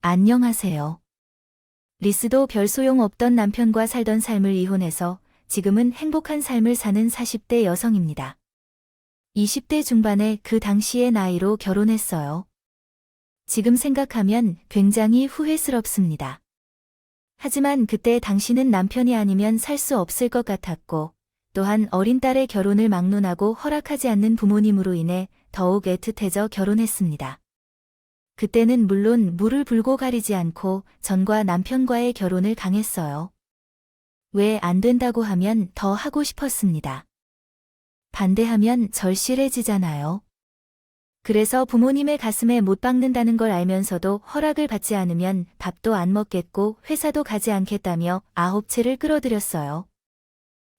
안녕하세요. 리스도 별 소용 없던 남편과 살던 삶을 이혼해서 지금은 행복한 삶을 사는 40대 여성입니다. 20대 중반에 그 당시의 나이로 결혼했어요. 지금 생각하면 굉장히 후회스럽습니다. 하지만 그때 당시는 남편이 아니면 살 수 없을 것 같았고, 또한 어린 딸의 결혼을 막론하고 허락하지 않는 부모님으로 인해 더욱 애틋해져 결혼했습니다. 그때는 물론 물을 불고 가리지 않고 전과 남편과의 결혼을 강했어요. 왜 안 된다고 하면 더 하고 싶었습니다. 반대하면 절실해지잖아요. 그래서 부모님의 가슴에 못 박는다는 걸 알면서도 허락을 받지 않으면 밥도 안 먹겠고 회사도 가지 않겠다며 9채를 끌어들였어요.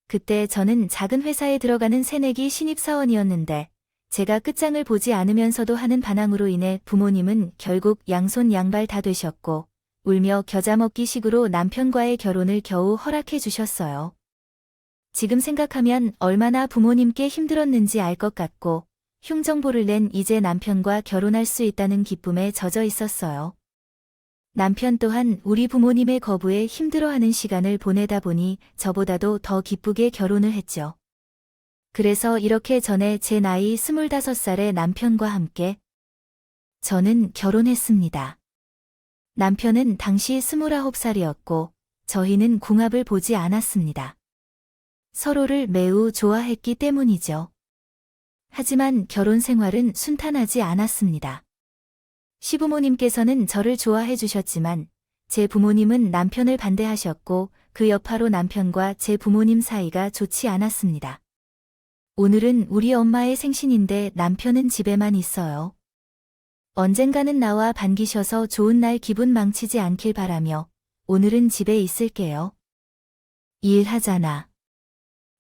그때 저는 작은 회사에 들어가는 새내기 신입사원이었는데 제가 끝장을 보지 않으면서도 하는 반항으로 인해 부모님은 결국 양손 양발 다 되셨고 울며 겨자 먹기 식으로 남편과의 결혼을 겨우 허락해 주셨어요. 지금 생각하면 얼마나 부모님께 힘들었는지 알 것 같고 흉정보를 낸 이제 남편과 결혼할 수 있다는 기쁨에 젖어 있었어요. 남편 또한 우리 부모님의 거부에 힘들어하는 시간을 보내다 보니 저보다도 더 기쁘게 결혼을 했죠. 그래서 이렇게 전에 제 나이 25살의 남편과 함께 저는 결혼했습니다. 남편은 당시 29살이었고 저희는 궁합을 보지 않았습니다. 서로를 매우 좋아했기 때문이죠. 하지만 결혼 생활은 순탄하지 않았습니다. 시부모님께서는 저를 좋아해 주셨지만 제 부모님은 남편을 반대하셨고 그 여파로 남편과 제 부모님 사이가 좋지 않았습니다. 오늘은 우리 엄마의 생신인데 남편은 집에만 있어요. 언젠가는 나와 반기셔서 좋은 날 기분 망치지 않길 바라며 오늘은 집에 있을게요. 일하잖아.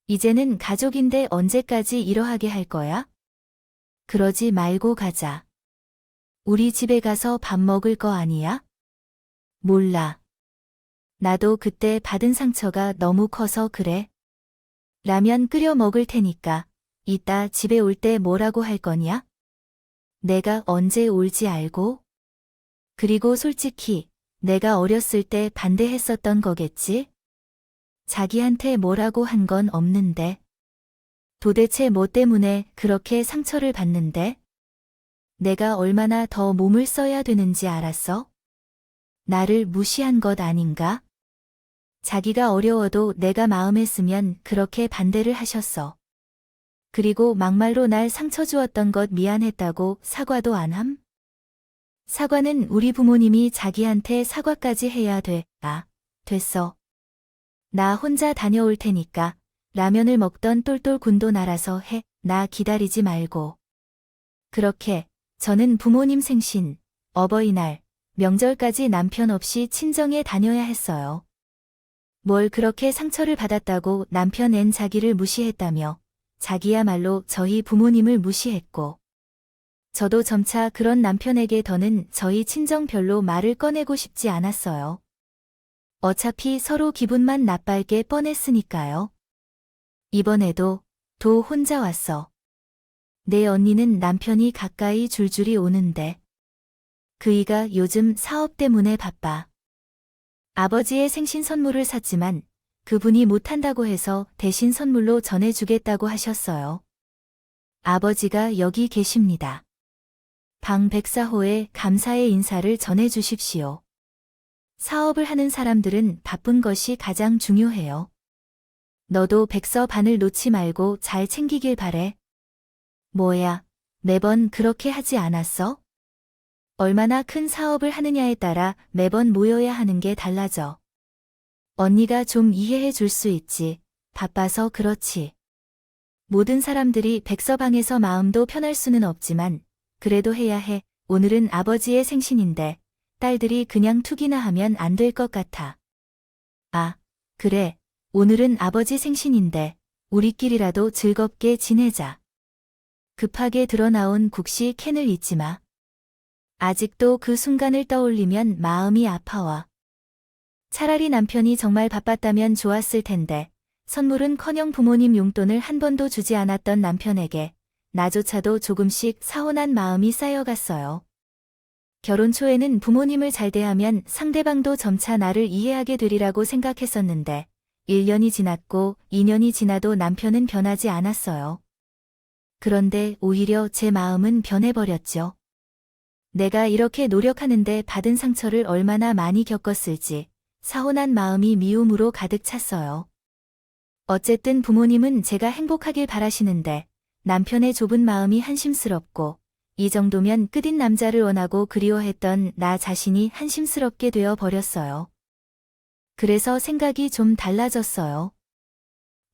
이제는 가족인데 언제까지 이러하게 할 거야? 그러지 말고 가자. 우리 집에 가서 밥 먹을 거 아니야? 몰라. 나도 그때 받은 상처가 너무 커서 그래. 라면 끓여 먹을 테니까 이따 집에 올 때 뭐라고 할 거냐? 내가 언제 올지 알고? 그리고 솔직히 내가 어렸을 때 반대했었던 거겠지? 자기한테 뭐라고 한 건 없는데. 도대체 뭐 때문에 그렇게 상처를 받는데? 내가 얼마나 더 몸을 써야 되는지 알았어? 나를 무시한 것 아닌가? 자기가 어려워도 내가 마음에 쓰면 그렇게 반대를 하셨어. 그리고 막말로 날 상처 주었던 것 미안했다고 사과도 안 함? 사과는 우리 부모님이 자기한테 사과까지 해야 돼. 됐어. 나 혼자 다녀올 테니까 라면을 먹던 똘똘 군도 날아서 해. 나 기다리지 말고. 그렇게 저는 부모님 생신, 어버이날, 명절까지 남편 없이 친정에 다녀야 했어요. 뭘 그렇게 상처를 받았다고 남편 앤 자기를 무시했다며 자기야말로 저희 부모님을 무시했고 저도 점차 그런 남편에게 더는 저희 친정 별로 말을 꺼내고 싶지 않았어요. 어차피 서로 기분만 나빠할 게 뻔했으니까요. 이번에도 도 혼자 왔어. 내 언니는 남편이 가까이 줄줄이 오는데 그이가 요즘 사업 때문에 바빠. 아버지의 생신 선물을 샀지만 그분이 못한다고 해서 대신 선물로 전해주겠다고 하셨어요. 아버지가 여기 계십니다. 방 104호에 감사의 인사를 전해주십시오. 사업을 하는 사람들은 바쁜 것이 가장 중요해요. 너도 백서 반을 놓지 말고 잘 챙기길 바래. 뭐야, 매번 그렇게 하지 않았어? 얼마나 큰 사업을 하느냐에 따라 매번 모여야 하는 게 달라져. 언니가 좀 이해해 줄 수 있지. 바빠서 그렇지. 모든 사람들이 백서방에서 마음도 편할 수는 없지만 그래도 해야 해. 오늘은 아버지의 생신인데 딸들이 그냥 툭이나 하면 안 될 것 같아. 그래. 오늘은 아버지 생신인데 우리끼리라도 즐겁게 지내자. 급하게 드러나온 국시 캔을 잊지 마. 아직도 그 순간을 떠올리면 마음이 아파와. 차라리 남편이 정말 바빴다면 좋았을 텐데 선물은커녕 부모님 용돈을 한 번도 주지 않았던 남편에게 나조차도 조금씩 사온한 마음이 쌓여갔어요. 결혼 초에는 부모님을 잘 대하면 상대방도 점차 나를 이해하게 되리라고 생각했었는데 1년이 지났고 2년이 지나도 남편은 변하지 않았어요. 그런데 오히려 제 마음은 변해버렸죠. 내가 이렇게 노력하는데 받은 상처를 얼마나 많이 겪었을지 사혼한 마음이 미움으로 가득 찼어요. 어쨌든 부모님은 제가 행복하길 바라시는데 남편의 좁은 마음이 한심스럽고 이 정도면 끝인 남자를 원하고 그리워했던 나 자신이 한심스럽게 되어 버렸어요. 그래서 생각이 좀 달라졌어요.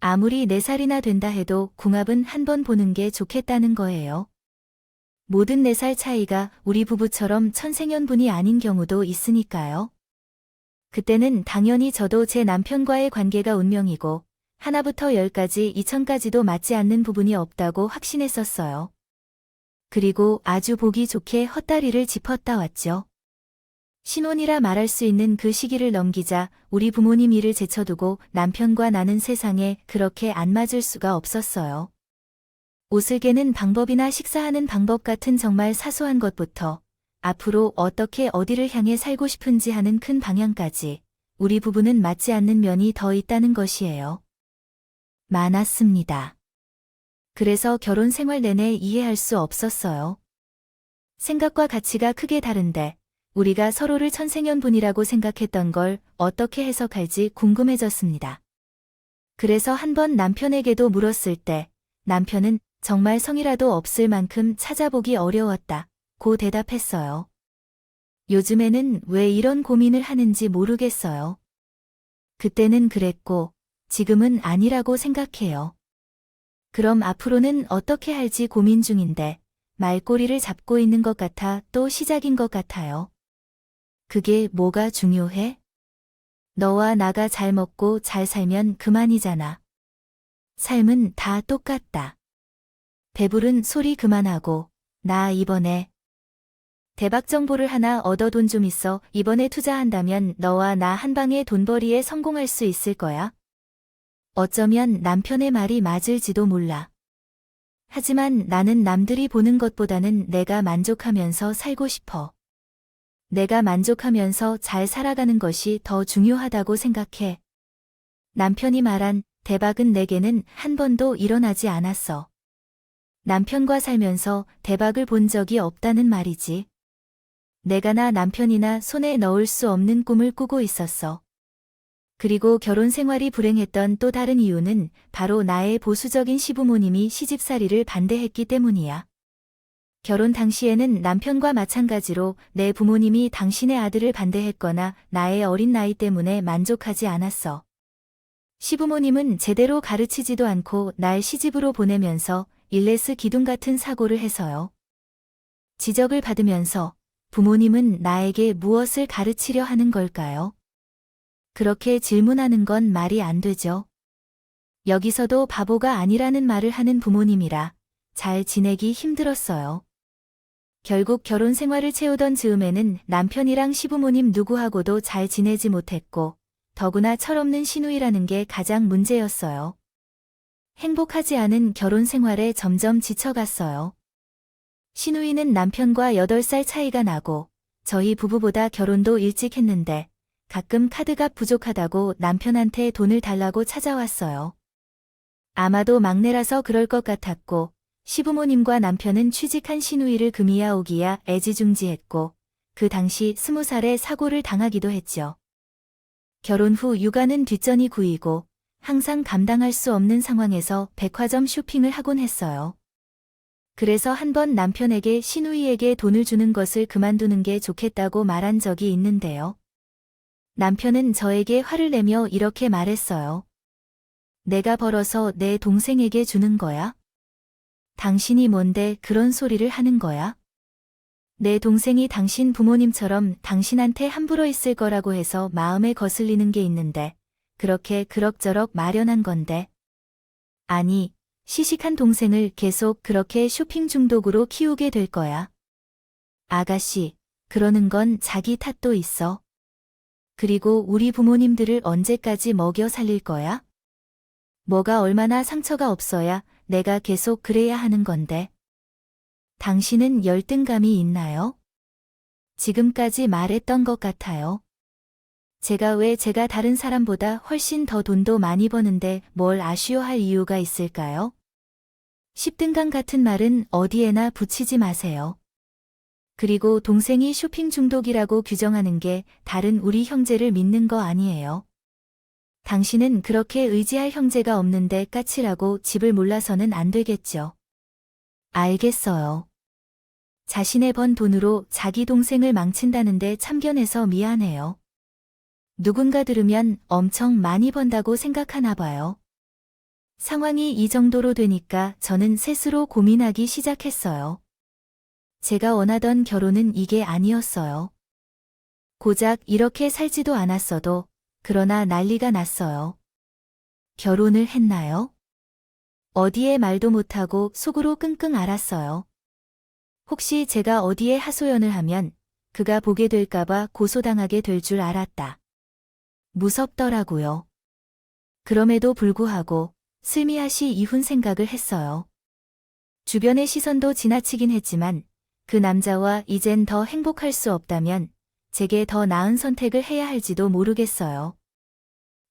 아무리 4살이나 된다 해도 궁합은 한 번 보는 게 좋겠다는 거예요. 모든 4살 차이가 우리 부부처럼 천생연분이 아닌 경우도 있으니까요. 그때는 당연히 저도 제 남편과의 관계가 운명이고 하나부터 10까지 2000까지도 맞지 않는 부분이 없다고 확신했었어요. 그리고 아주 보기 좋게 헛다리를 짚었다 왔죠. 신혼이라 말할 수 있는 그 시기를 넘기자 우리 부모님 일을 제쳐두고 남편과 나는 세상에 그렇게 안 맞을 수가 없었어요. 옷을 개는 방법이나 식사하는 방법 같은 정말 사소한 것부터 앞으로 어떻게 어디를 향해 살고 싶은지 하는 큰 방향까지 우리 부부는 맞지 않는 면이 더 있다는 것이에요. 많았습니다. 그래서 결혼 생활 내내 이해할 수 없었어요. 생각과 가치가 크게 다른데 우리가 서로를 천생연분이라고 생각했던 걸 어떻게 해석할지 궁금해졌습니다. 그래서 한번 남편에게도 물었을 때 남편은 정말 성이라도 없을 만큼 찾아보기 어려웠다고 대답했어요. 요즘에는 왜 이런 고민을 하는지 모르겠어요. 그때는 그랬고 지금은 아니라고 생각해요. 그럼 앞으로는 어떻게 할지 고민 중인데 말꼬리를 잡고 있는 것 같아 또 시작인 것 같아요. 그게 뭐가 중요해? 너와 나가 잘 먹고 잘 살면 그만이잖아. 삶은 다 똑같다. 배부른 소리 그만하고 나 이번에 대박 정보를 하나 얻어 돈 좀 있어 이번에 투자한다면 너와 나 한 방에 돈벌이에 성공할 수 있을 거야. 어쩌면 남편의 말이 맞을지도 몰라. 하지만 나는 남들이 보는 것보다는 내가 만족하면서 살고 싶어. 내가 만족하면서 잘 살아가는 것이 더 중요하다고 생각해. 남편이 말한 대박은 내게는 한 번도 일어나지 않았어. 남편과 살면서 대박을 본 적이 없다는 말이지. 내가 나 남편이나 손에 넣을 수 없는 꿈을 꾸고 있었어. 그리고 결혼 생활이 불행했던 또 다른 이유는 바로 나의 보수적인 시부모님이 시집살이를 반대했기 때문이야. 결혼 당시에는 남편과 마찬가지로 내 부모님이 당신의 아들을 반대했거나 나의 어린 나이 때문에 만족하지 않았어. 시부모님은 제대로 가르치지도 않고 날 시집으로 보내면서 일레스 기둥 같은 사고를 해서요. 지적을 받으면서 부모님은 나에게 무엇을 가르치려 하는 걸까요? 그렇게 질문하는 건 말이 안 되죠. 여기서도 바보가 아니라는 말을 하는 부모님이라 잘 지내기 힘들었어요. 결국 결혼 생활을 채우던 즈음에는 남편이랑 시부모님 누구하고도 잘 지내지 못했고 더구나 철없는 시누이라는 게 가장 문제였어요. 행복하지 않은 결혼 생활에 점점 지쳐갔어요. 시누이는 남편과 8살 차이가 나고 저희 부부보다 결혼도 일찍 했는데 가끔 카드값 부족하다고 남편한테 돈을 달라고 찾아왔어요. 아마도 막내라서 그럴 것 같았고 시부모님과 남편은 취직한 시누이를 금이야 오기야 애지중지했고 그 당시 20살에 사고를 당하기도 했죠. 결혼 후 육아는 뒷전이 구이고 항상 감당할 수 없는 상황에서 백화점 쇼핑을 하곤 했어요. 그래서 한번 남편에게 시누이에게 돈을 주는 것을 그만두는 게 좋겠다고 말한 적이 있는데요. 남편은 저에게 화를 내며 이렇게 말했어요. 내가 벌어서 내 동생에게 주는 거야? 당신이 뭔데 그런 소리를 하는 거야? 내 동생이 당신 부모님처럼 당신한테 함부로 있을 거라고 해서 마음에 거슬리는 게 있는데 그렇게 그럭저럭 마련한 건데. 아니, 시식한 동생을 계속 그렇게 쇼핑 중독으로 키우게 될 거야. 아가씨, 그러는 건 자기 탓도 있어. 그리고 우리 부모님들을 언제까지 먹여 살릴 거야? 뭐가 얼마나 상처가 없어야 내가 계속 그래야 하는 건데. 당신은 열등감이 있나요? 지금까지 말했던 것 같아요. 제가 다른 사람보다 훨씬 더 돈도 많이 버는데 뭘 아쉬워할 이유가 있을까요? 10등강 같은 말은 어디에나 붙이지 마세요. 그리고 동생이 쇼핑 중독이라고 규정하는 게 다른 우리 형제를 믿는 거 아니에요. 당신은 그렇게 의지할 형제가 없는데 까칠하고 집을 몰라서는 안 되겠죠. 알겠어요. 자신의 번 돈으로 자기 동생을 망친다는데 참견해서 미안해요. 누군가 들으면 엄청 많이 번다고 생각하나 봐요. 상황이 이 정도로 되니까 저는 스스로 고민하기 시작했어요. 제가 원하던 결혼은 이게 아니었어요. 고작 이렇게 살지도 않았어도 그러나 난리가 났어요. 결혼을 했나요? 어디에 말도 못하고 속으로 끙끙 앓았어요. 혹시 제가 어디에 하소연을 하면 그가 보게 될까봐 고소당하게 될 줄 알았다. 무섭더라고요. 그럼에도 불구하고 슬미하시 이혼 생각을 했어요. 주변의 시선도 지나치긴 했지만 그 남자와 이젠 더 행복할 수 없다면 제게 더 나은 선택을 해야 할지도 모르겠어요.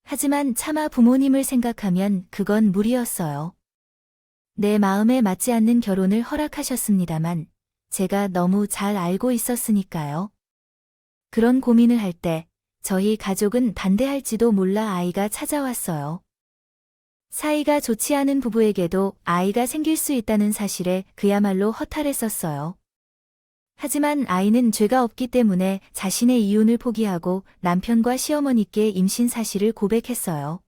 하지만 차마 부모님을 생각하면 그건 무리였어요. 내 마음에 맞지 않는 결혼을 허락하셨습니다만 제가 너무 잘 알고 있었으니까요. 그런 고민을 할 때 저희 가족은 반대할지도 몰라 아이가 찾아왔어요. 사이가 좋지 않은 부부에게도 아이가 생길 수 있다는 사실에 그야말로 허탈했었어요. 하지만 아이는 죄가 없기 때문에 자신의 이혼을 포기하고 남편과 시어머니께 임신 사실을 고백했어요.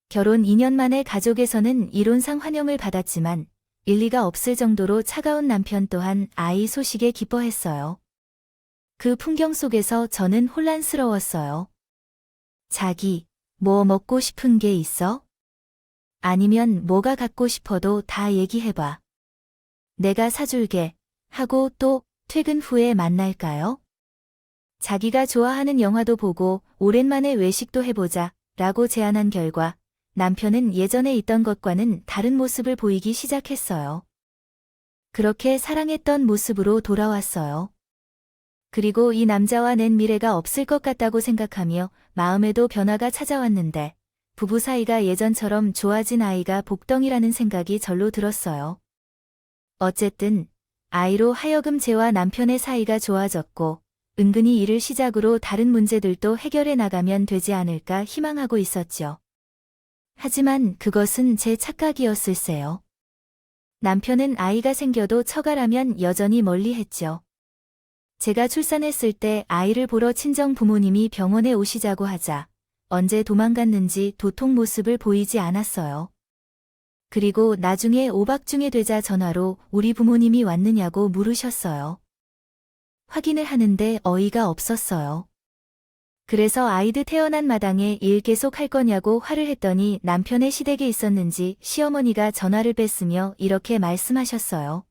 결혼 2년 만에 가족에서는 이론상 환영을 받았지만 일리가 없을 정도로 차가운 남편 또한 아이 소식에 기뻐했어요. 그 풍경 속에서 저는 혼란스러웠어요. 자기, 뭐 먹고 싶은 게 있어? 아니면 뭐가 갖고 싶어도 다 얘기해봐. 내가 사줄게. 하고 또 퇴근 후에 만날까요? 자기가 좋아하는 영화도 보고 오랜만에 외식도 해보자 라고 제안한 결과 남편은 예전에 있던 것과는 다른 모습을 보이기 시작했어요. 그렇게 사랑했던 모습으로 돌아왔어요. 그리고 이 남자와 낸 미래가 없을 것 같다고 생각하며 마음에도 변화가 찾아왔는데 부부 사이가 예전처럼 좋아진 아이가 복덩이라는 생각이 절로 들었어요. 어쨌든 아이로 하여금 제와 남편의 사이가 좋아졌고 은근히 이를 시작으로 다른 문제들도 해결해 나가면 되지 않을까 희망하고 있었죠. 하지만 그것은 제 착각이었을세요. 남편은 아이가 생겨도 처가라면 여전히 멀리했죠. 제가 출산했을 때 아이를 보러 친정 부모님이 병원에 오시자고 하자 언제 도망갔는지 도통 모습을 보이지 않았어요. 그리고 나중에 오박중에 되자 전화로 우리 부모님이 왔느냐고 물으셨어요. 확인을 하는데 어이가 없었어요. 그래서 아이들 태어난 마당에 일 계속 할 거냐고 화를 했더니 남편의 시댁에 있었는지 시어머니가 전화를 뺐으며 이렇게 말씀하셨어요.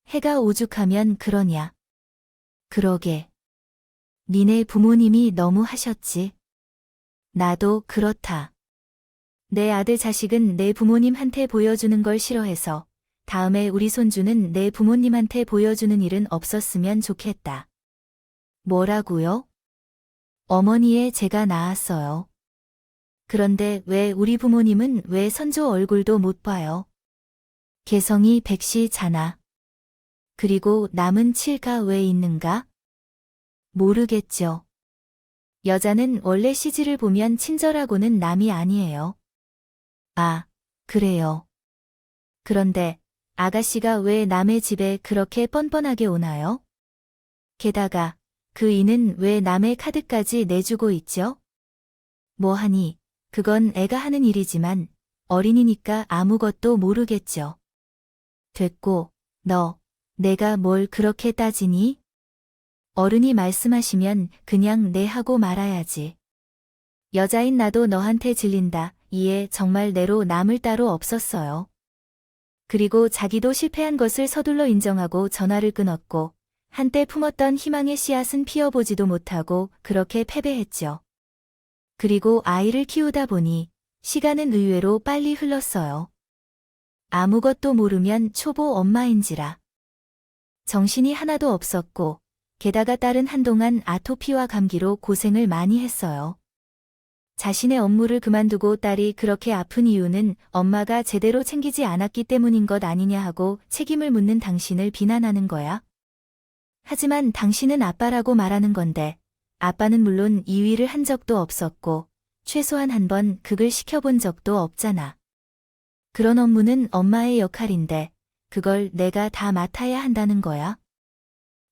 해가 오죽하면 그러냐. 그러게. 니네 부모님이 너무 하셨지. 나도 그렇다. 내 아들 자식은 내 부모님한테 보여주는 걸 싫어해서 다음에 우리 손주는 내 부모님한테 보여주는 일은 없었으면 좋겠다. 뭐라고요? 어머니의 제가 낳았어요. 그런데 왜 우리 부모님은 왜 선조 얼굴도 못 봐요? 개성이 백시잖아. 그리고 남은 칠가 왜 있는가? 모르겠죠. 여자는 원래 시지를 보면 친절하고는 남이 아니에요. 아, 그래요. 그런데 아가씨가 왜 남의 집에 그렇게 뻔뻔하게 오나요? 게다가 그 이는 왜 남의 카드까지 내주고 있죠? 뭐하니, 그건 애가 하는 일이지만 어린이니까 아무것도 모르겠죠. 됐고, 너, 내가 뭘 그렇게 따지니? 어른이 말씀하시면 그냥 네 하고 말아야지. 여자인 나도 너한테 질린다. 이에 정말 내로 남을 따로 없었어요. 그리고 자기도 실패한 것을 서둘러 인정하고 전화를 끊었고 한때 품었던 희망의 씨앗은 피어보지도 못하고 그렇게 패배했죠. 그리고 아이를 키우다 보니 시간은 의외로 빨리 흘렀어요. 아무것도 모르면 초보 엄마인지라. 정신이 하나도 없었고 게다가 딸은 한동안 아토피와 감기로 고생을 많이 했어요. 자신의 업무를 그만두고 딸이 그렇게 아픈 이유는 엄마가 제대로 챙기지 않았기 때문인 것 아니냐 하고 책임을 묻는 당신을 비난하는 거야. 하지만 당신은 아빠라고 말하는 건데 아빠는 물론 이위를 한 적도 없었고 최소한 한 번 극을 시켜본 적도 없잖아. 그런 업무는 엄마의 역할인데 그걸 내가 다 맡아야 한다는 거야.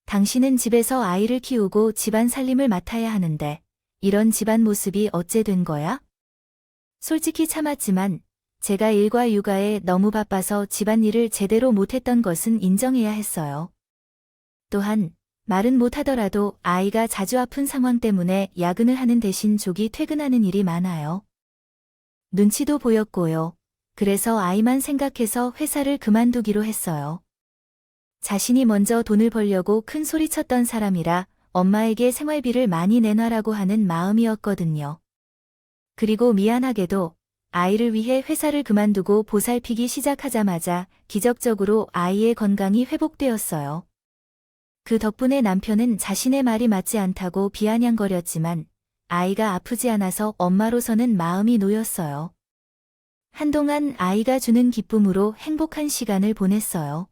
당신은 집에서 아이를 키우고 집안 살림을 맡아야 하는데 이런 집안 모습이 어째 된 거야? 솔직히 참았지만 제가 일과 육아에 너무 바빠서 집안일을 제대로 못했던 것은 인정해야 했어요. 또한 말은 못하더라도 아이가 자주 아픈 상황 때문에 야근을 하는 대신 조기 퇴근하는 일이 많아요. 눈치도 보였고요. 그래서 아이만 생각해서 회사를 그만두기로 했어요. 자신이 먼저 돈을 벌려고 큰 소리쳤던 사람이라 엄마에게 생활비를 많이 내놔라고 하는 마음이었거든요. 그리고 미안하게도 아이를 위해 회사를 그만두고 보살피기 시작하자마자 기적적으로 아이의 건강이 회복되었어요. 그 덕분에 남편은 자신의 말이 맞지 않다고 비아냥거렸지만 아이가 아프지 않아서 엄마로서는 마음이 놓였어요. 한동안 아이가 주는 기쁨으로 행복한 시간을 보냈어요.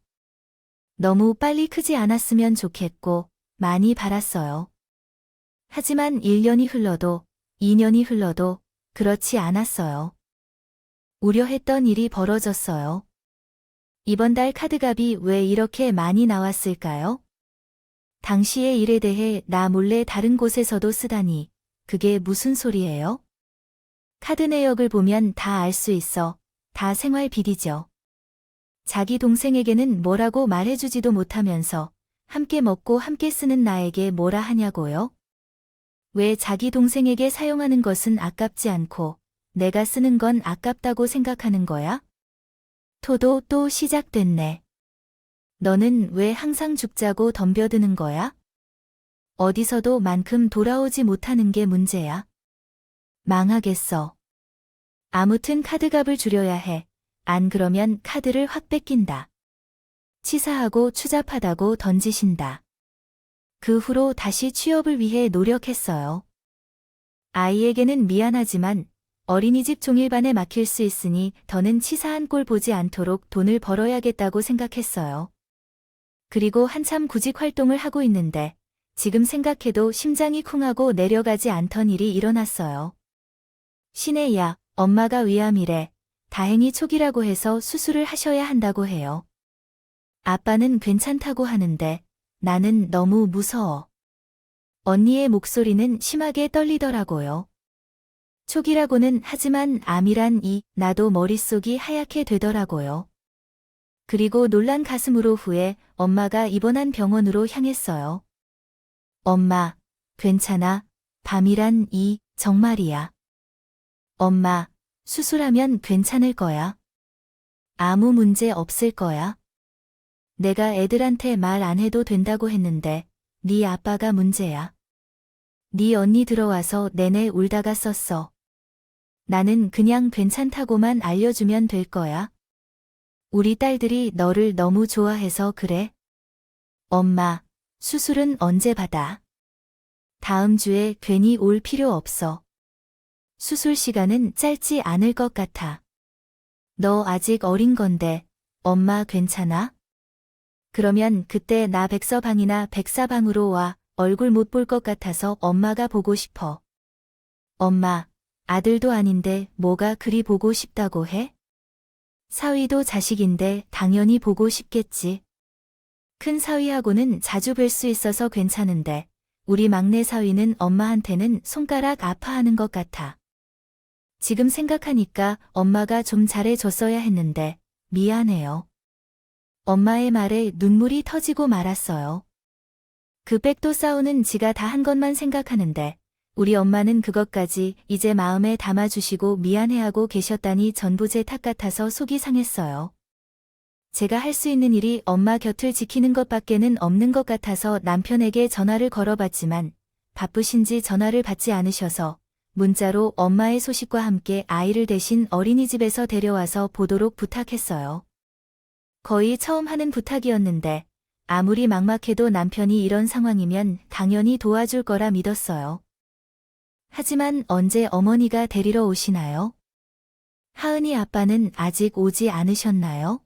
너무 빨리 크지 않았으면 좋겠고 많이 바랐어요. 하지만 1년이 흘러도 2년이 흘러도 그렇지 않았어요. 우려했던 일이 벌어졌어요. 이번 달 카드값이 왜 이렇게 많이 나왔을까요? 당시의 일에 대해 나 몰래 다른 곳에서도 쓰다니 그게 무슨 소리예요? 카드 내역을 보면 다 알 수 있어. 다 생활 비리죠. 자기 동생에게는 뭐라고 말해주지도 못하면서 함께 먹고 함께 쓰는 나에게 뭐라 하냐고요? 왜 자기 동생에게 사용하는 것은 아깝지 않고 내가 쓰는 건 아깝다고 생각하는 거야? 토도 또 시작됐네. 너는 왜 항상 죽자고 덤벼드는 거야? 어디서도 만큼 돌아오지 못하는 게 문제야. 망하겠어. 아무튼 카드값을 줄여야 해. 안 그러면 카드를 확 뺏긴다. 치사하고 추잡하다고 던지신다. 그 후로 다시 취업을 위해 노력했어요. 아이에게는 미안하지만 어린이집 종일반에 맡길 수 있으니 더는 치사한 꼴 보지 않도록 돈을 벌어야겠다고 생각했어요. 그리고 한참 구직 활동을 하고 있는데 지금 생각해도 심장이 쿵하고 내려가지 않던 일이 일어났어요. 신혜야, 엄마가 위암이래. 다행히 초기라고 해서 수술을 하셔야 한다고 해요. 아빠는 괜찮다고 하는데 나는 너무 무서워. 언니의 목소리는 심하게 떨리더라고요. 초기라고는 하지만 암이란 나도 머릿속이 하얗게 되더라고요. 그리고 놀란 가슴으로 후에 엄마가 입원한 병원으로 향했어요. 엄마, 괜찮아. 밤이란 정말이야. 엄마, 수술하면 괜찮을 거야. 아무 문제 없을 거야. 내가 애들한테 말 안 해도 된다고 했는데 네 아빠가 문제야. 네 언니 들어와서 내내 울다가 썼어. 나는 그냥 괜찮다고만 알려주면 될 거야. 우리 딸들이 너를 너무 좋아해서 그래. 엄마, 수술은 언제 받아? 다음 주에 괜히 올 필요 없어. 수술 시간은 짧지 않을 것 같아. 너 아직 어린 건데 엄마 괜찮아? 그러면 그때 나 백서방이나 백사방으로 와. 얼굴 못 볼 것 같아서 엄마가 보고 싶어. 엄마, 아들도 아닌데 뭐가 그리 보고 싶다고 해? 사위도 자식인데 당연히 보고 싶겠지. 큰 사위하고는 자주 뵐 수 있어서 괜찮은데 우리 막내 사위는 엄마한테는 손가락 아파하는 것 같아. 지금 생각하니까 엄마가 좀 잘해줬어야 했는데 미안해요. 엄마의 말에 눈물이 터지고 말았어요. 그 백도 싸우는 지가 다 한 것만 생각하는데 우리 엄마는 그것까지 이제 마음에 담아주시고 미안해하고 계셨다니 전부 제 탓 같아서 속이 상했어요. 제가 할 수 있는 일이 엄마 곁을 지키는 것밖에는 없는 것 같아서 남편에게 전화를 걸어봤지만 바쁘신지 전화를 받지 않으셔서 문자로 엄마의 소식과 함께 아이를 대신 어린이집에서 데려와서 보도록 부탁했어요. 거의 처음 하는 부탁이었는데 아무리 막막해도 남편이 이런 상황이면 당연히 도와줄 거라 믿었어요. 하지만 언제 어머니가 데리러 오시나요? 하은이 아빠는 아직 오지 않으셨나요?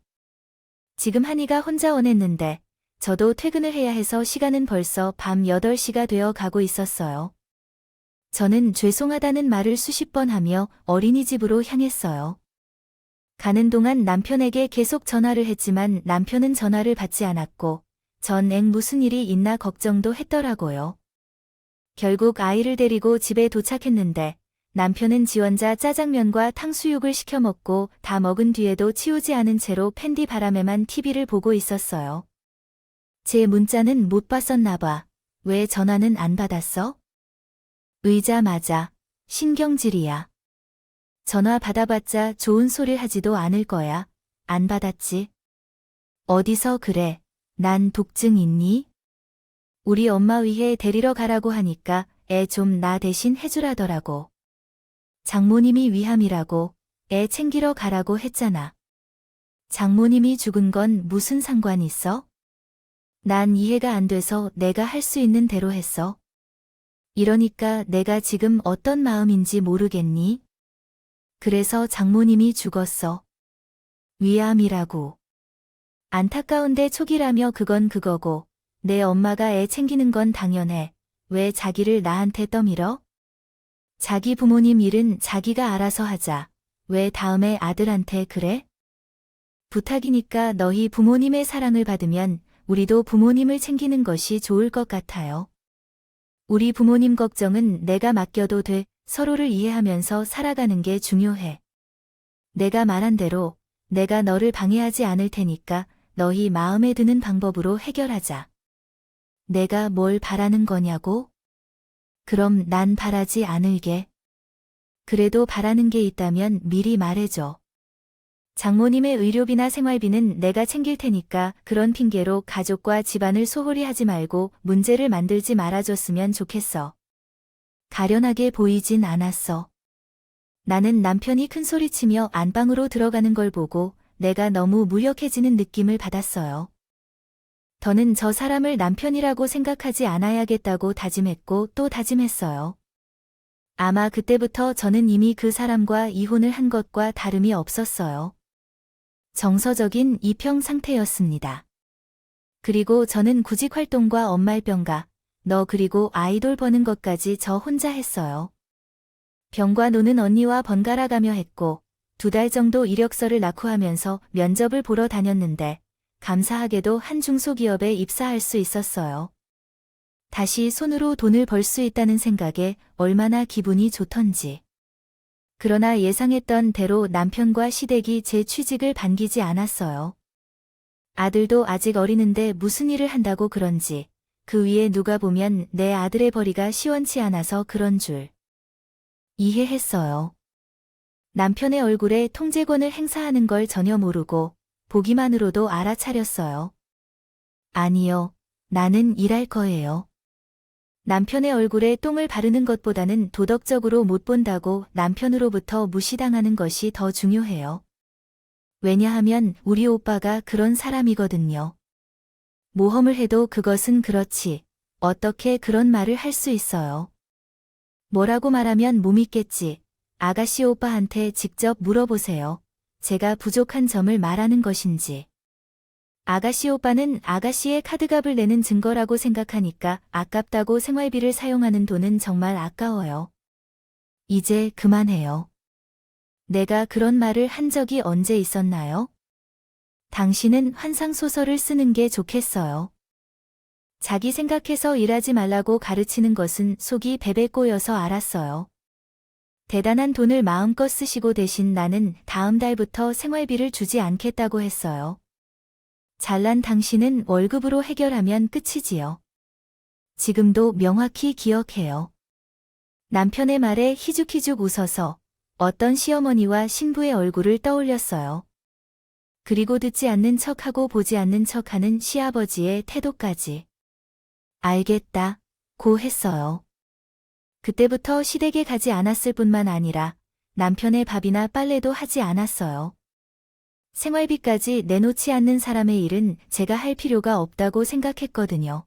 지금 한이가 혼자 원했는데 저도 퇴근을 해야 해서 시간은 벌써 밤 8시가 되어 가고 있었어요. 저는 죄송하다는 말을 수십 번 하며 어린이집으로 향했어요. 가는 동안 남편에게 계속 전화를 했지만 남편은 전화를 받지 않았고 전 무슨 일이 있나 걱정도 했더라고요. 결국 아이를 데리고 집에 도착했는데 남편은 지 혼자 짜장면과 탕수육을 시켜 먹고 다 먹은 뒤에도 치우지 않은 채로 팬디 바람에만 TV를 보고 있었어요. 제 문자는 못 봤었나 봐. 왜 전화는 안 받았어? 의자 맞아. 신경질이야. 전화 받아봤자 좋은 소리 하지도 않을 거야. 안 받았지. 어디서 그래? 난 독증 있니? 우리 엄마 위해 데리러 가라고 하니까 애 좀 나 대신 해주라더라고. 장모님이 위함이라고 애 챙기러 가라고 했잖아. 장모님이 죽은 건 무슨 상관 있어? 난 이해가 안 돼서 내가 할 수 있는 대로 했어. 이러니까 내가 지금 어떤 마음인지 모르겠니? 그래서 장모님이 죽었어. 위암이라고. 안타까운데 촉이라며 그건 그거고 내 엄마가 애 챙기는 건 당연해. 왜 자기를 나한테 떠밀어? 자기 부모님 일은 자기가 알아서 하자. 왜 다음에 아들한테 그래? 부탁이니까 너희 부모님의 사랑을 받으면 우리도 부모님을 챙기는 것이 좋을 것 같아요. 우리 부모님 걱정은 내가 맡겨도 돼. 서로를 이해하면서 살아가는 게 중요해. 내가 말한 대로 내가 너를 방해하지 않을 테니까 너희 마음에 드는 방법으로 해결하자. 내가 뭘 바라는 거냐고? 그럼 난 바라지 않을게. 그래도 바라는 게 있다면 미리 말해줘. 장모님의 의료비나 생활비는 내가 챙길 테니까 그런 핑계로 가족과 집안을 소홀히 하지 말고 문제를 만들지 말아줬으면 좋겠어. 가련하게 보이진 않았어. 나는 남편이 큰 소리치며 안방으로 들어가는 걸 보고 내가 너무 무력해지는 느낌을 받았어요. 더는 저 사람을 남편이라고 생각하지 않아야겠다고 다짐했고 또 다짐했어요. 아마 그때부터 저는 이미 그 사람과 이혼을 한 것과 다름이 없었어요. 정서적인 이평 상태였습니다. 그리고 저는 구직 활동과 엄마일병가, 너 그리고 아이돌 버는 것까지 저 혼자 했어요. 병과 노는 언니와 번갈아 가며 했고 2달 정도 이력서를 낳고 하면서 면접을 보러 다녔는데 감사하게도 한 중소기업에 입사할 수 있었어요. 다시 손으로 돈을 벌 수 있다는 생각에 얼마나 기분이 좋던지. 그러나 예상했던 대로 남편과 시댁이 제 취직을 반기지 않았어요. 아들도 아직 어리는데 무슨 일을 한다고 그런지, 그 위에 누가 보면 내 아들의 벌이가 시원치 않아서 그런 줄 이해했어요. 남편의 얼굴에 통제권을 행사하는 걸 전혀 모르고 보기만으로도 알아차렸어요. 아니요, 나는 일할 거예요. 남편의 얼굴에 똥을 바르는 것보다는 도덕적으로 못 본다고 남편으로부터 무시당하는 것이 더 중요해요. 왜냐하면 우리 오빠가 그런 사람이거든요. 모험을 해도 그것은 그렇지. 어떻게 그런 말을 할 수 있어요. 뭐라고 말하면 못 믿겠지. 아가씨 오빠한테 직접 물어보세요. 제가 부족한 점을 말하는 것인지. 아가씨 오빠는 아가씨의 카드값을 내는 증거라고 생각하니까 아깝다고 생활비를 사용하는 돈은 정말 아까워요. 이제 그만해요. 내가 그런 말을 한 적이 언제 있었나요? 당신은 환상소설을 쓰는 게 좋겠어요. 자기 생각해서 일하지 말라고 가르치는 것은 속이 베베 꼬여서 알았어요. 대단한 돈을 마음껏 쓰시고 대신 나는 다음 달부터 생활비를 주지 않겠다고 했어요. 잘난 당신은 월급으로 해결하면 끝이지요. 지금도 명확히 기억해요. 남편의 말에 희죽희죽 웃어서 어떤 시어머니와 신부의 얼굴을 떠올렸어요. 그리고 듣지 않는 척하고 보지 않는 척하는 시아버지의 태도까지. 알겠다, 고 했어요. 그때부터 시댁에 가지 않았을 뿐만 아니라 남편의 밥이나 빨래도 하지 않았어요. 생활비까지 내놓지 않는 사람의 일은 제가 할 필요가 없다고 생각했거든요.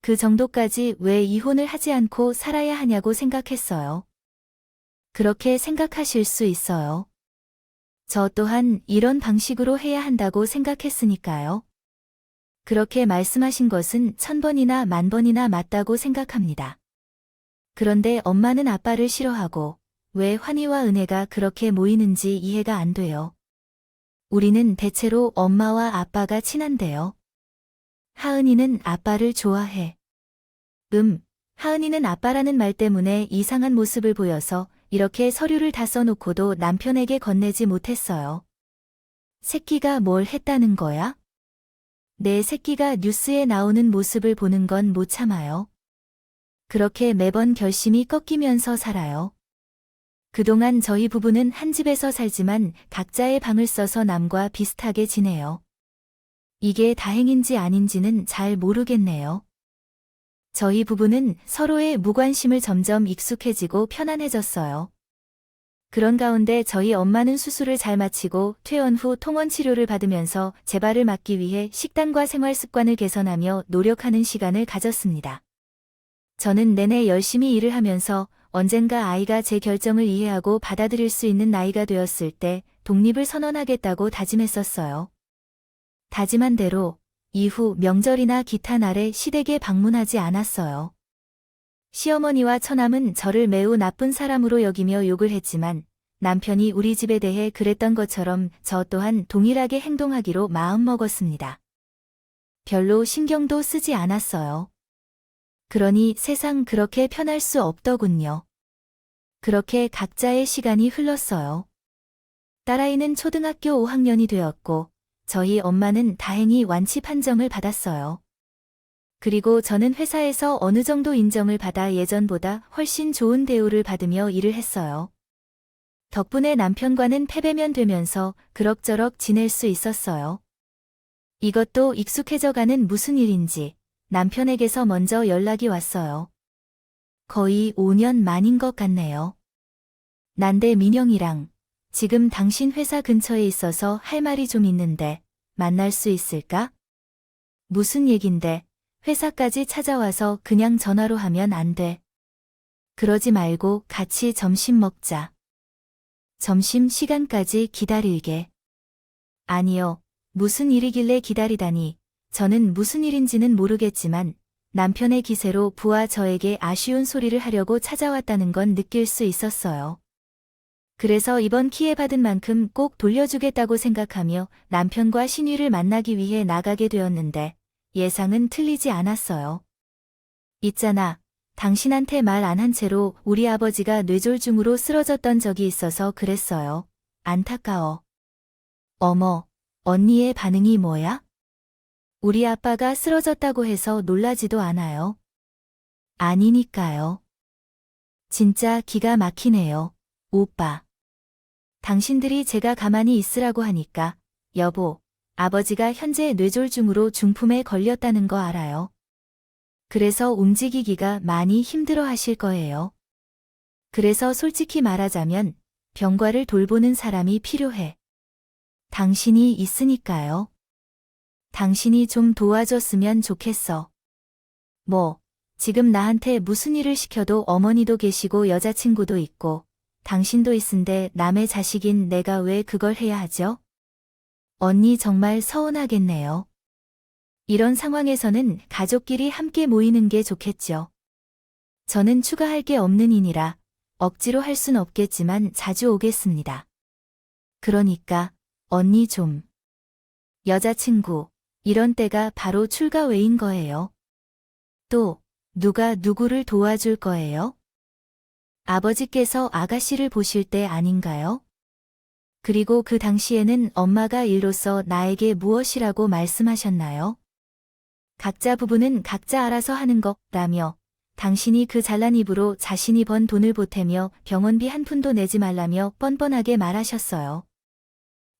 그 정도까지 왜 이혼을 하지 않고 살아야 하냐고 생각했어요. 그렇게 생각하실 수 있어요. 저 또한 이런 방식으로 해야 한다고 생각했으니까요. 그렇게 말씀하신 것은 1000번이나 10,000번이나 맞다고 생각합니다. 그런데 엄마는 아빠를 싫어하고 왜 환희와 은혜가 그렇게 모이는지 이해가 안 돼요. 우리는 대체로 엄마와 아빠가 친한데요. 하은이는 아빠를 좋아해. 하은이는 아빠라는 말 때문에 이상한 모습을 보여서 이렇게 서류를 다 써놓고도 남편에게 건네지 못했어요. 새끼가 뭘 했다는 거야? 내 새끼가 뉴스에 나오는 모습을 보는 건 못 참아요. 그렇게 매번 결심이 꺾이면서 살아요. 그동안 저희 부부는 한 집에서 살지만 각자의 방을 써서 남과 비슷하게 지내요. 이게 다행인지 아닌지는 잘 모르겠네요. 저희 부부는 서로의 무관심을 점점 익숙해지고 편안해졌어요. 그런 가운데 저희 엄마는 수술을 잘 마치고 퇴원 후 통원 치료를 받으면서 재발을 막기 위해 식단과 생활 습관을 개선하며 노력하는 시간을 가졌습니다. 저는 내내 열심히 일을 하면서 언젠가 아이가 제 결정을 이해하고 받아들일 수 있는 나이가 되었을 때 독립을 선언하겠다고 다짐했었어요. 다짐한 대로 이후 명절이나 기타 날에 시댁에 방문하지 않았어요. 시어머니와 처남은 저를 매우 나쁜 사람으로 여기며 욕을 했지만 남편이 우리 집에 대해 그랬던 것처럼 저 또한 동일하게 행동하기로 마음먹었습니다. 별로 신경도 쓰지 않았어요. 그러니 세상 그렇게 편할 수 없더군요. 그렇게 각자의 시간이 흘렀어요. 딸아이는 초등학교 5학년이 되었고 저희 엄마는 다행히 완치 판정을 받았어요. 그리고 저는 회사에서 어느 정도 인정을 받아 예전보다 훨씬 좋은 대우를 받으며 일을 했어요. 덕분에 남편과는 패배면 되면서 그럭저럭 지낼 수 있었어요. 이것도 익숙해져가는 무슨 일인지 남편에게서 먼저 연락이 왔어요. 거의 5년 만인 것 같네요. 난데 민영이랑 지금 당신 회사 근처에 있어서 할 말이 좀 있는데 만날 수 있을까? 무슨 얘긴데 회사까지 찾아와서 그냥 전화로 하면 안 돼. 그러지 말고 같이 점심 먹자. 점심 시간까지 기다릴게. 아니요. 무슨 일이길래 기다리다니. 저는 무슨 일인지는 모르겠지만 남편의 기세로 부하 저에게 아쉬운 소리를 하려고 찾아왔다는 건 느낄 수 있었어요. 그래서 이번 기회 받은 만큼 꼭 돌려주겠다고 생각하며 남편과 신휘를 만나기 위해 나가게 되었는데 예상은 틀리지 않았어요. 있잖아. 당신한테 말 안 한 채로 우리 아버지가 뇌졸중으로 쓰러졌던 적이 있어서 그랬어요. 안타까워. 어머, 언니의 반응이 뭐야? 우리 아빠가 쓰러졌다고 해서 놀라지도 않아요. 아니니까요. 진짜 기가 막히네요, 오빠. 당신들이 제가 가만히 있으라고 하니까, 여보, 아버지가 현재 뇌졸중으로 중풍에 걸렸다는 거 알아요. 그래서 움직이기가 많이 힘들어 하실 거예요. 그래서 솔직히 말하자면 병과를 돌보는 사람이 필요해. 당신이 있으니까요. 당신이 좀 도와줬으면 좋겠어. 뭐, 지금 나한테 무슨 일을 시켜도 어머니도 계시고 여자친구도 있고, 당신도 있은데 남의 자식인 내가 왜 그걸 해야 하죠? 언니 정말 서운하겠네요. 이런 상황에서는 가족끼리 함께 모이는 게 좋겠죠. 저는 추가할 게 없는 이니라 억지로 할 순 없겠지만 자주 오겠습니다. 그러니까 언니 좀. 여자친구, 이런 때가 바로 출가 외인 거예요. 또 누가 누구를 도와줄 거예요? 아버지께서 아가씨를 보실 때 아닌가요? 그리고 그 당시에는 엄마가 일로서 나에게 무엇이라고 말씀하셨나요? 각자 부부는 각자 알아서 하는 거라며 당신이 그 잘난 입으로 자신이 번 돈을 보태며 병원비 한 푼도 내지 말라며 뻔뻔하게 말하셨어요.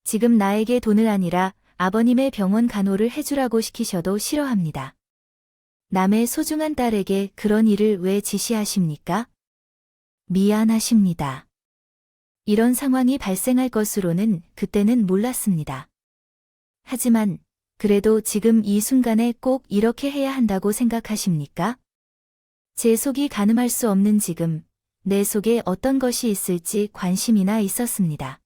지금 나에게 돈을 아니라 아버님의 병원 간호를 해주라고 시키셔도 싫어합니다. 남의 소중한 딸에게 그런 일을 왜 지시하십니까? 미안하십니다. 이런 상황이 발생할 것으로는 그때는 몰랐습니다. 하지만 그래도 지금 이 순간에 꼭 이렇게 해야 한다고 생각하십니까? 제 속이 가늠할 수 없는 지금 내 속에 어떤 것이 있을지 관심이나 있었습니다.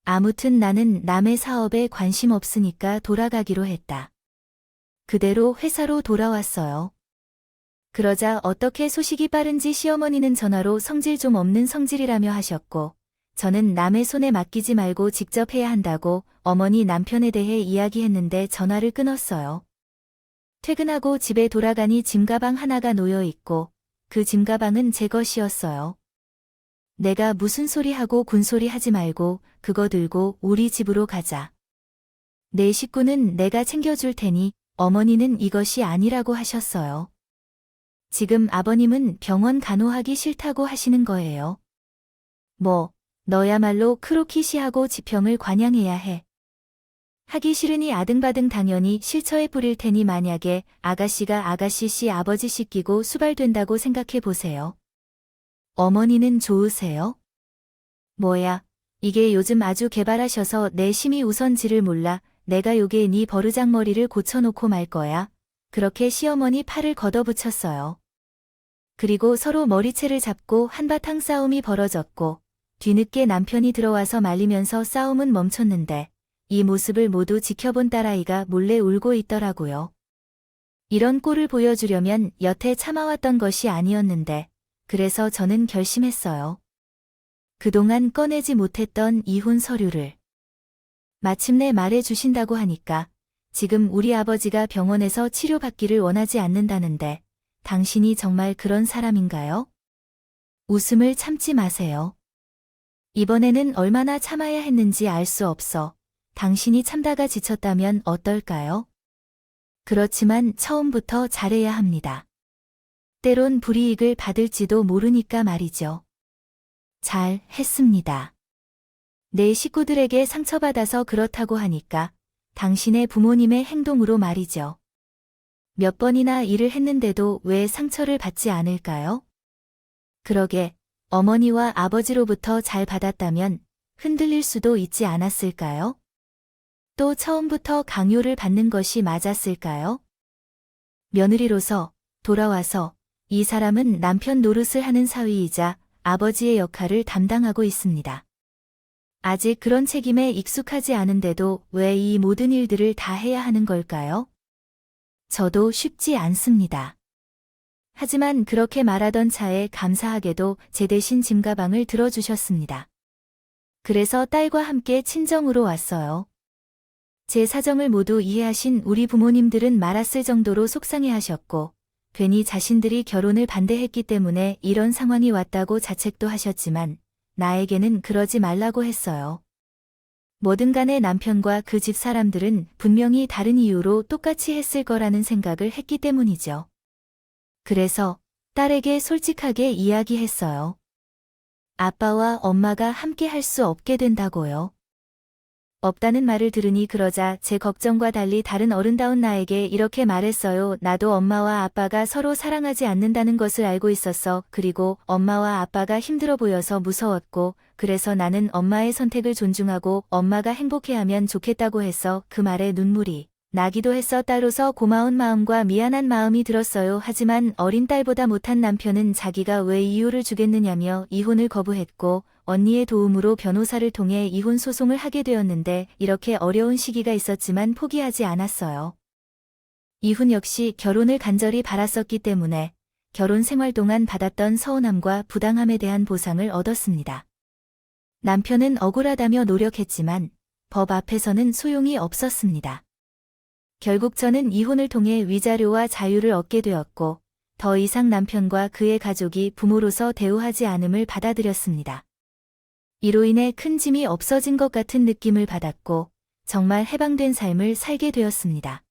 아무튼 나는 남의 사업에 관심 없으니까 돌아가기로 했다. 그대로 회사로 돌아왔어요. 그러자 어떻게 소식이 빠른지 시어머니는 전화로 성질 좀 없는 성질이라며 하셨고, 저는 남의 손에 맡기지 말고 직접 해야 한다고 어머니 남편에 대해 이야기했는데 전화를 끊었어요. 퇴근하고 집에 돌아가니 짐가방 하나가 놓여 있고 그 짐가방은 제 것이었어요. 내가 무슨 소리 하고 군소리 하지 말고 그거 들고 우리 집으로 가자. 내 식구는 내가 챙겨줄 테니 어머니는 이것이 아니라고 하셨어요. 지금 아버님은 병원 간호하기 싫다고 하시는 거예요. 뭐, 너야말로 크로키시하고 지평을 관양해야 해. 하기 싫으니 아등바등 당연히 실처에 뿌릴 테니 만약에 아가씨가 아가씨씨 아버지 씻기고 수발된다고 생각해 보세요. 어머니는 좋으세요? 뭐야, 이게 요즘 아주 개발하셔서 내 심이 우선지를 몰라. 내가 요게 네 버르장머리를 고쳐놓고 말 거야. 그렇게 시어머니 팔을 걷어붙였어요. 그리고 서로 머리채를 잡고 한바탕 싸움이 벌어졌고 뒤늦게 남편이 들어와서 말리면서 싸움은 멈췄는데 이 모습을 모두 지켜본 딸아이가 몰래 울고 있더라고요. 이런 꼴을 보여주려면 여태 참아왔던 것이 아니었는데 그래서 저는 결심했어요. 그동안 꺼내지 못했던 이혼 서류를 마침내 말해주신다고 하니까 지금 우리 아버지가 병원에서 치료받기를 원하지 않는다는데 당신이 정말 그런 사람인가요? 웃음을 참지 마세요. 이번에는 얼마나 참아야 했는지 알 수 없어. 당신이 참다가 지쳤다면 어떨까요? 그렇지만 처음부터 잘해야 합니다. 때론 불이익을 받을지도 모르니까 말이죠. 잘 했습니다. 내 식구들에게 상처받아서 그렇다고 하니까 당신의 부모님의 행동으로 말이죠. 몇 번이나 일을 했는데도 왜 상처를 받지 않을까요? 그러게 어머니와 아버지로부터 잘 받았다면 흔들릴 수도 있지 않았을까요? 또 처음부터 강요를 받는 것이 맞았을까요? 며느리로서 돌아와서 이 사람은 남편 노릇을 하는 사위이자 아버지의 역할을 담당하고 있습니다. 아직 그런 책임에 익숙하지 않은데도 왜 이 모든 일들을 다 해야 하는 걸까요? 저도 쉽지 않습니다. 하지만 그렇게 말하던 차에 감사하게도 제 대신 짐가방을 들어주셨습니다. 그래서 딸과 함께 친정으로 왔어요. 제 사정을 모두 이해하신 우리 부모님들은 말았을 정도로 속상해하셨고 괜히 자신들이 결혼을 반대했기 때문에 이런 상황이 왔다고 자책도 하셨지만 나에게는 그러지 말라고 했어요. 뭐든 간에 남편과 그 집 사람들은 분명히 다른 이유로 똑같이 했을 거라는 생각을 했기 때문이죠. 그래서 딸에게 솔직하게 이야기했어요. 아빠와 엄마가 함께 할 수 없게 된다고요. 없다는 말을 들으니 그러자 제 걱정과 달리 다른 어른다운 나에게 이렇게 말했어요. 나도 엄마와 아빠가 서로 사랑하지 않는다는 것을 알고 있었어. 그리고 엄마와 아빠가 힘들어 보여서 무서웠고 그래서 나는 엄마의 선택을 존중하고 엄마가 행복해하면 좋겠다고 했어. 그 말에 눈물이 나기도 했어. 딸로서 고마운 마음과 미안한 마음이 들었어요. 하지만 어린 딸보다 못한 남편은 자기가 왜 이유를 주겠느냐며 이혼을 거부했고 언니의 도움으로 변호사를 통해 이혼 소송을 하게 되었는데 이렇게 어려운 시기가 있었지만 포기하지 않았어요. 이혼 역시 결혼을 간절히 바랐었기 때문에 결혼 생활 동안 받았던 서운함과 부당함에 대한 보상을 얻었습니다. 남편은 억울하다며 노력했지만 법 앞에서는 소용이 없었습니다. 결국 저는 이혼을 통해 위자료와 자유를 얻게 되었고 더 이상 남편과 그의 가족이 부모로서 대우하지 않음을 받아들였습니다. 이로 인해 큰 짐이 없어진 것 같은 느낌을 받았고 정말 해방된 삶을 살게 되었습니다.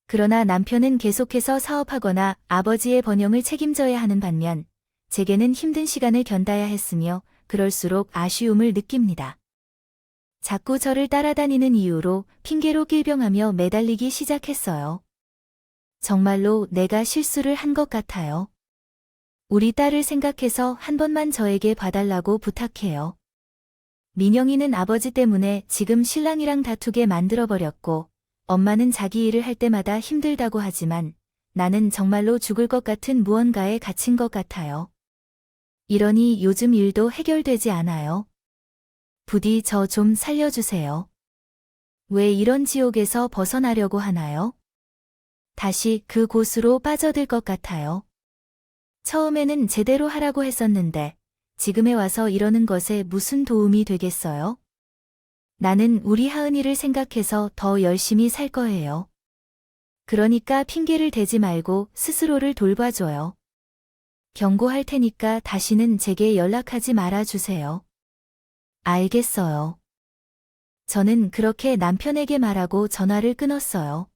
그러나 남편은 계속해서 사업하거나 아버지의 번영을 책임져야 하는 반면 제게는 힘든 시간을 견뎌야 했으며 그럴수록 아쉬움을 느낍니다. 자꾸 저를 따라다니는 이유로 핑계로 낄병하며 매달리기 시작했어요. 정말로 내가 실수를 한 것 같아요. 우리 딸을 생각해서 한 번만 저에게 봐달라고 부탁해요. 민영이는 아버지 때문에 지금 신랑이랑 다투게 만들어버렸고, 엄마는 자기 일을 할 때마다 힘들다고 하지만 나는 정말로 죽을 것 같은 무언가에 갇힌 것 같아요. 이러니 요즘 일도 해결되지 않아요. 부디 저 좀 살려주세요. 왜 이런 지옥에서 벗어나려고 하나요? 다시 그 곳으로 빠져들 것 같아요. 처음에는 제대로 하라고 했었는데 지금에 와서 이러는 것에 무슨 도움이 되겠어요? 나는 우리 하은이를 생각해서 더 열심히 살 거예요. 그러니까 핑계를 대지 말고 스스로를 돌봐줘요. 경고할 테니까 다시는 제게 연락하지 말아주세요. 알겠어요. 저는 그렇게 남편에게 말하고 전화를 끊었어요.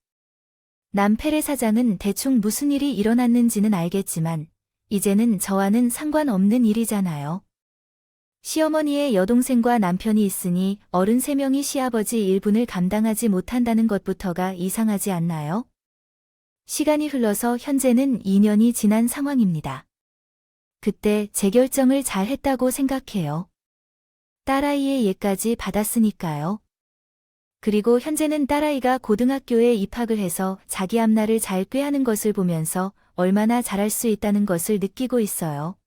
남페레 사장은 대충 무슨 일이 일어났는지는 알겠지만 이제는 저와는 상관없는 일이잖아요. 시어머니의 여동생과 남편이 있으니 어른 3명이 시아버지 일분을 감당하지 못한다는 것부터가 이상하지 않나요? 시간이 흘러서 현재는 2년이 지난 상황입니다. 그때 제 결정을 잘 했다고 생각해요. 딸아이의 예까지 받았으니까요. 그리고 현재는 딸아이가 고등학교에 입학을 해서 자기 앞날을 잘 꾀하는 것을 보면서 얼마나 잘할 수 있다는 것을 느끼고 있어요.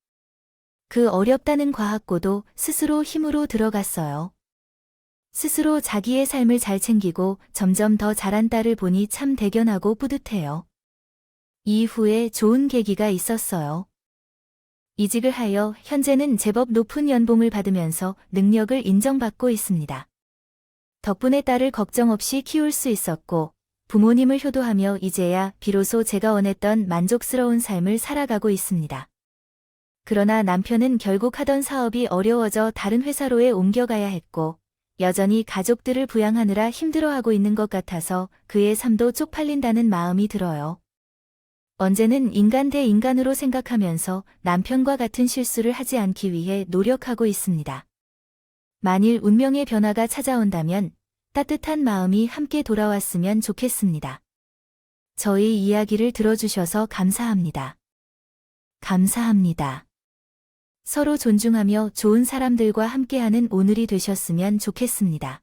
그 어렵다는 과학고도 스스로 힘으로 들어갔어요. 스스로 자기의 삶을 잘 챙기고 점점 더 잘한 딸을 보니 참 대견하고 뿌듯해요. 이후에 좋은 계기가 있었어요. 이직을 하여 현재는 제법 높은 연봉을 받으면서 능력을 인정받고 있습니다. 덕분에 딸을 걱정 없이 키울 수 있었고 부모님을 효도하며 이제야 비로소 제가 원했던 만족스러운 삶을 살아가고 있습니다. 그러나 남편은 결국 하던 사업이 어려워져 다른 회사로에 옮겨가야 했고 여전히 가족들을 부양하느라 힘들어하고 있는 것 같아서 그의 삶도 쪽팔린다는 마음이 들어요. 언제는 인간 대 인간으로 생각하면서 남편과 같은 실수를 하지 않기 위해 노력하고 있습니다. 만일 운명의 변화가 찾아온다면 따뜻한 마음이 함께 돌아왔으면 좋겠습니다. 저희 이야기를 들어주셔서 감사합니다. 감사합니다. 서로 존중하며 좋은 사람들과 함께하는 오늘이 되셨으면 좋겠습니다.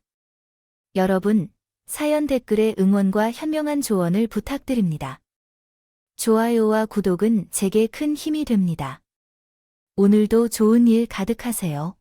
여러분, 사연 댓글에 응원과 현명한 조언을 부탁드립니다. 좋아요와 구독은 제게 큰 힘이 됩니다. 오늘도 좋은 일 가득하세요.